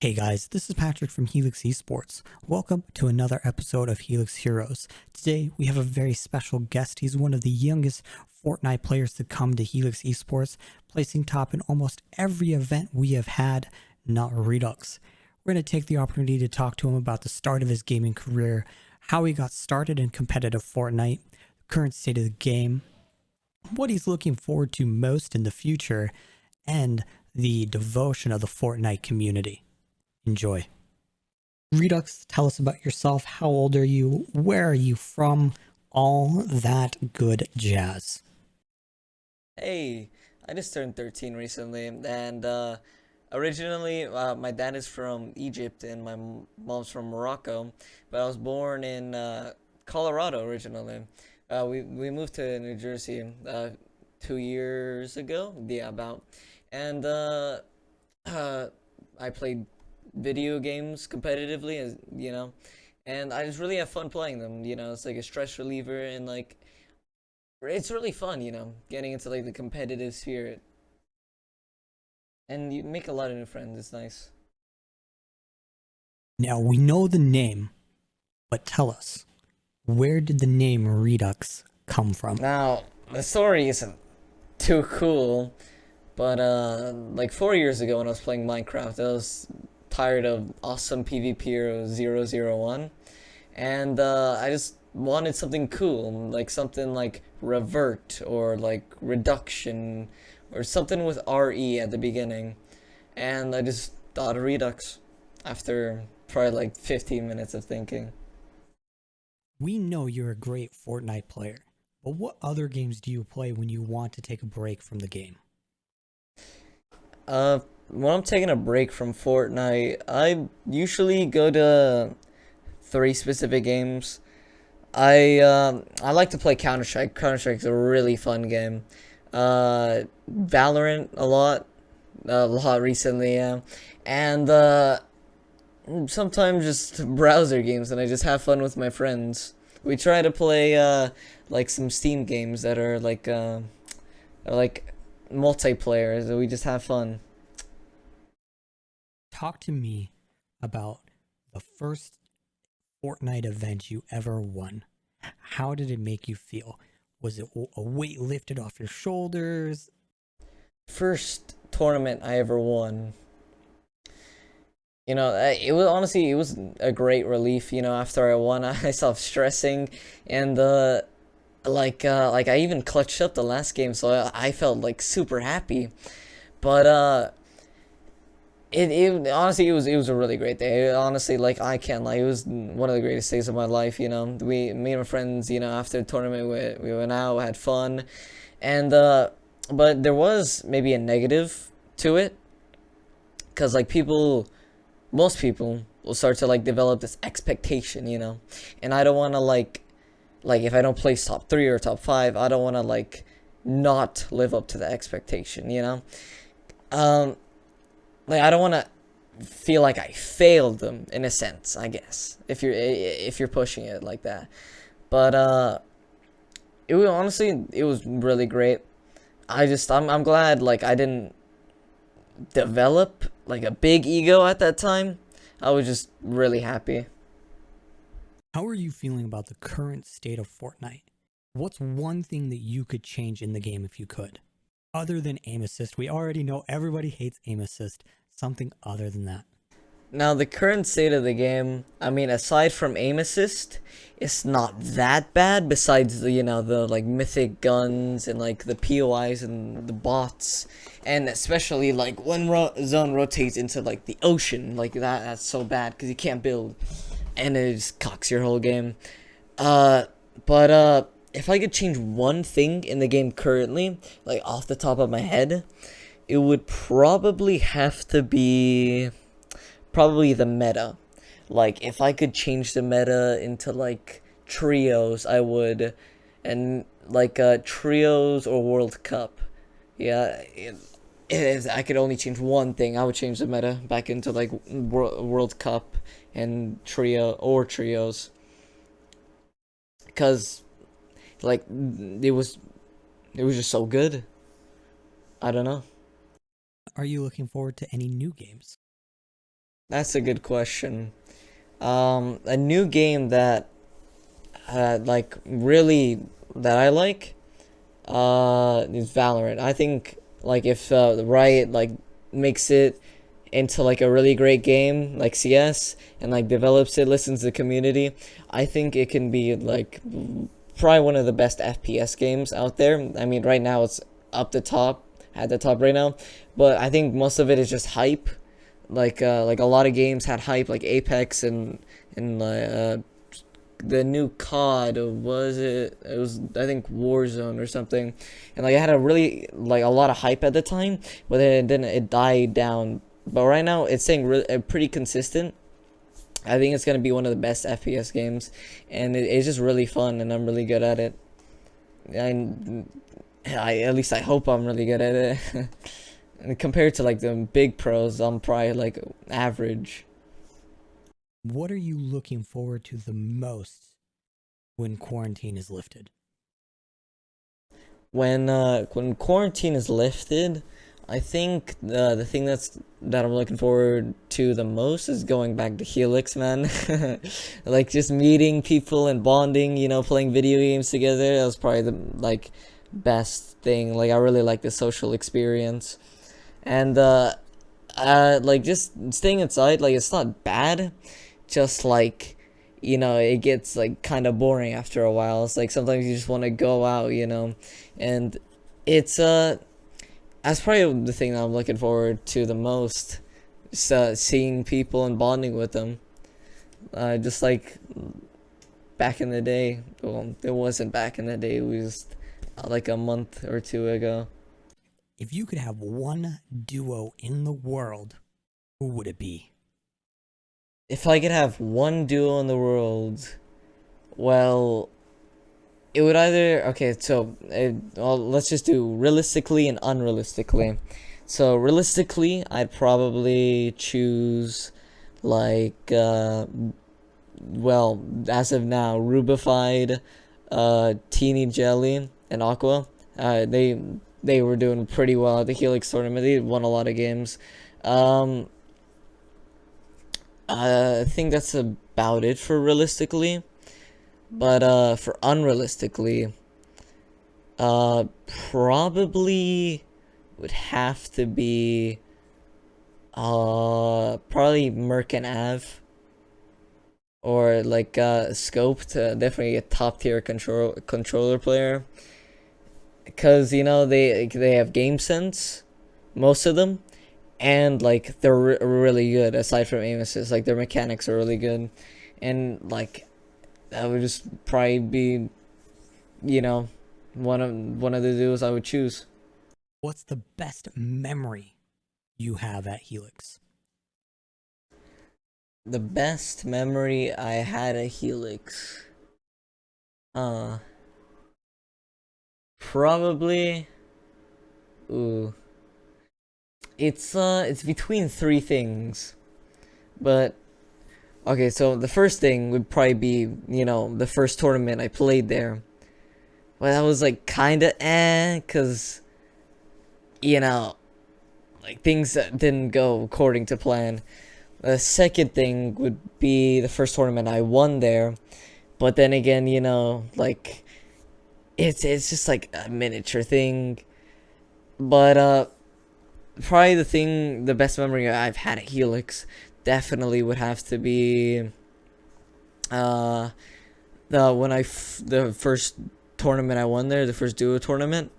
Hey guys, this is Patrick from Helix Esports. Welcome to another episode of Helix Heroes. Today we have a very special guest. He's one of the youngest Fortnite players to come to Helix Esports, placing top in almost every event we have had, not Reduxx. We're going to take the opportunity to talk to him about the start of his gaming career, how he got started in competitive Fortnite, the current state of the game, what he's looking forward to most in the future, and the devotion of the Fortnite community. Enjoy. Reduxx, tell us about yourself. How old are you? Where are you from? All that good jazz. Hey, I just turned 13 recently, and originally my dad is from Egypt and my mom's from Morocco, but I was born in Colorado originally. We moved to New Jersey 2 years ago, yeah, about, and I played video games competitively, as you know, and I just really have fun playing them. It's like a stress reliever, and like it's really fun, getting into like the competitive spirit, and you make a lot of new friends. It's nice. Now we know the name, but tell us, where did the name Reduxx come from? Now the story isn't too cool, but like 4 years ago when I was playing Minecraft, I was tired of awesome PvP hero 001, and I just wanted something cool, like something like revert or like reduction or something with RE at the beginning, and I just thought of Reduxx after probably like 15 minutes of thinking. We know you're a great Fortnite player, but what other games do you play when you want to take a break from the game? When I'm taking a break from Fortnite, I usually go to 3 specific games. I like to play Counter-Strike. Counter-Strike's a really fun game. Valorant a lot recently, yeah. And sometimes just browser games, and I just have fun with my friends. We try to play like some Steam games that are like multiplayer, so we just have fun. Talk to me about the first Fortnite event you ever won. How did it make you feel? Was it a weight lifted off your shoulders? First tournament I ever won. It was a great relief. After I won, I stopped stressing, and like I even clutched up the last game, so I felt like super happy. But It honestly, it was a really great day. Honestly, like, I can't lie, it was one of the greatest days of my life. Me and my friends, after the tournament, we went out, had fun, and but there was maybe a negative to it, because like most people will start to like develop this expectation, and I don't want to like if I don't place top 3 or top 5, I don't want to like not live up to the expectation, Like, I don't want to feel like I failed them, in a sense, I guess, if you're pushing it like that. But it was really great. I'm glad like I didn't develop like a big ego at that time. I was just really happy. How are you feeling about the current state of Fortnite? What's one thing that you could change in the game if you could? Other than aim assist, we already know everybody hates aim assist. Something other than that. Now, the current state of the game, I mean, aside from aim assist, it's not that bad. Besides the the like mythic guns and like the POIs and the bots, and especially like when zone rotates into like the ocean, like that's so bad because you can't build, and it just cocks your whole game. But if I could change one thing in the game currently, like off the top of my head, it would probably have to be the meta. Like, if I could change the meta into like trios, I would, and like trios or World Cup. Yeah, if I could only change one thing, I would change the meta back into like World Cup and trios, because like it was just so good. I don't know. Are you looking forward to any new games? That's a good question. A new game that like really that I like is Valorant. I think like if Riot like makes it into like a really great game like CS and like develops it, listens to the community, I think it can be like probably one of the best FPS games out there. I mean, right now it's up the top at the top right now, but I think most of it is just hype. Like a lot of games had hype, like Apex and the new COD, was it? It was, I think, Warzone or something, and like it had a really like a lot of hype at the time, but then it died down. But right now it's staying pretty consistent. I think it's gonna be one of the best FPS games, and it's just really fun, and I'm really good at it. And at least I hope I'm really good at it. And compared to like the big pros, I'm probably like average. What are you looking forward to the most when quarantine is lifted? When quarantine is lifted, I think the thing that I'm looking forward to the most is going back to Helix, man. Like just meeting people and bonding, playing video games together. That was probably the like best thing. Like I really like the social experience. And like just staying inside, like it's not bad, just like it gets like kind of boring after a while. It's like sometimes you just want to go out, and it's that's probably the thing that I'm looking forward to the most, just seeing people and bonding with them, just like back in the day. Well, it wasn't back in the day, it was like a month or two ago. If you could have one duo in the world, who would it be? If I could have one duo in the world, well, it would either, okay, so well, let's just do realistically and unrealistically. So realistically, I'd probably choose like well, as of now, Rubified, Teeny Jelly, and Aqua. They were doing pretty well at the Helix tournament. They won a lot of games. Um, I think that's about it for realistically. But for unrealistically, probably would have to be probably Merc and Av, or like Scoped, definitely a top tier controller player, because they have game sense, most of them, and like they're really good aside from aim assist. Like their mechanics are really good, and like that would just probably be, you know, one of the duos I would choose. What's the best memory you have at Helix? The best memory I had at Helix, uh, probably, ooh, it's between three things, but okay. So the first thing would probably be, the first tournament I played there. Well, that was like kind of cause you know, like things that didn't go according to plan. The second thing would be the first tournament I won there, but then again, like it's just like a miniature thing. But probably the best memory I've had at Helix definitely would have to be uh the first tournament I won there, the first duo tournament,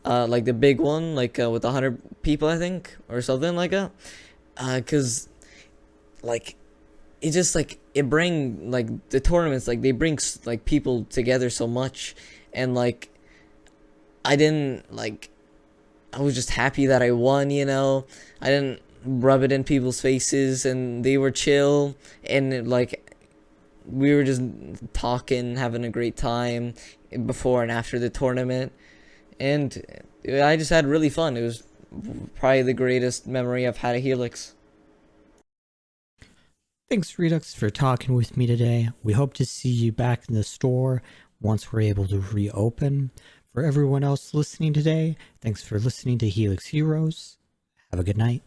like the big one, like with 100 people, I think, or something like that. Cause like it just like it bring like the tournaments, like they bring like people together so much, and like I didn't like I was just happy that I won. I didn't rub it in people's faces, and they were chill, and like we were just talking, having a great time before and after the tournament, and I just had really fun. It was probably the greatest memory I've had at Helix. Thanks, Reduxx, for talking with me today. We hope to see you back in the store once we're able to reopen. For everyone else listening today, thanks for listening to Helix Heroes. Have a good night.